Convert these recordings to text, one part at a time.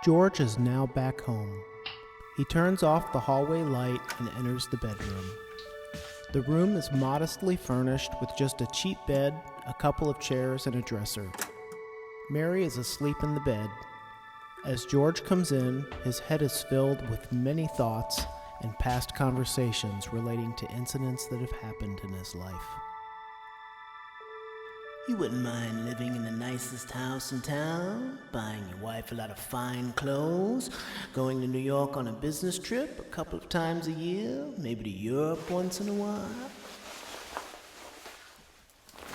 George is now back home. He turns off the hallway light and enters the bedroom. The room is modestly furnished with just a cheap bed, a couple of chairs, and a dresser. Mary is asleep in the bed. As George comes in, his head is filled with many thoughts and past conversations relating to incidents that have happened in his life. You wouldn't mind living in the nicest house in town, buying your wife a lot of fine clothes, going to New York on a business trip a couple of times a year, maybe to Europe once in a while.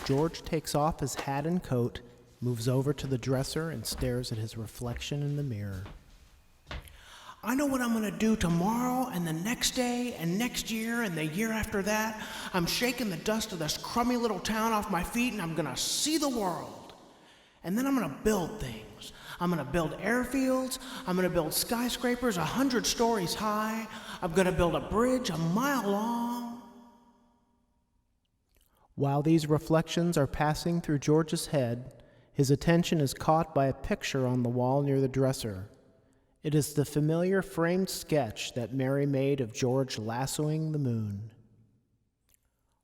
George takes off his hat and coat, moves over to the dresser, and stares at his reflection in the mirror. I know what I'm going to do tomorrow and the next day and next year and the year after that. I'm shaking the dust of this crummy little town off my feet and I'm going to see the world. And then I'm going to build things. I'm going to build airfields. I'm going to build skyscrapers 100 stories high. I'm going to build a bridge a mile long. While these reflections are passing through George's head, his attention is caught by a picture on the wall near the dresser. It is the familiar framed sketch that Mary made of George lassoing the moon.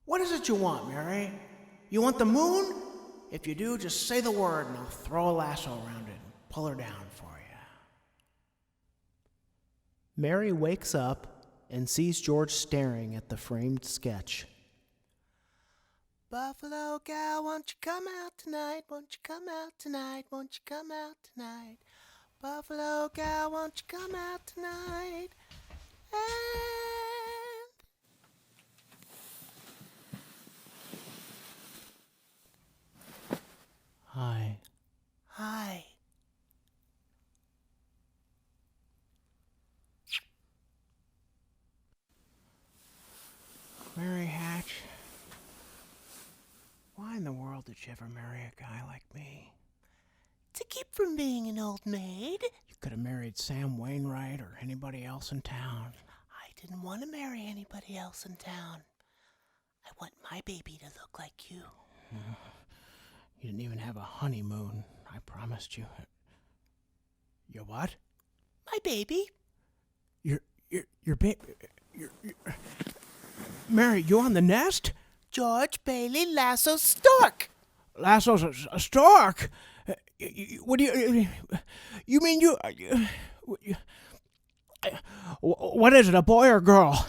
What is it you want, Mary? You want the moon? If you do, just say the word and I'll throw a lasso around it and pull her down for you. Mary wakes up and sees George staring at the framed sketch. Buffalo gal, won't you come out tonight? Won't you come out tonight? Won't you come out tonight? Buffalo gal, won't you come out tonight? And Hi. hi. Mary Hatch, why in the world did you ever marry a guy like me? To keep from being an old maid. You could have married Sam Wainwright or anybody else in town. I didn't want to marry anybody else in town. I want my baby to look like you. You didn't even have a honeymoon, I promised you. Your what? My baby. Your Mary, you on the nest? George Bailey Lasso Stork. Lasso's a stork. What do you mean you what is it, a boy or girl?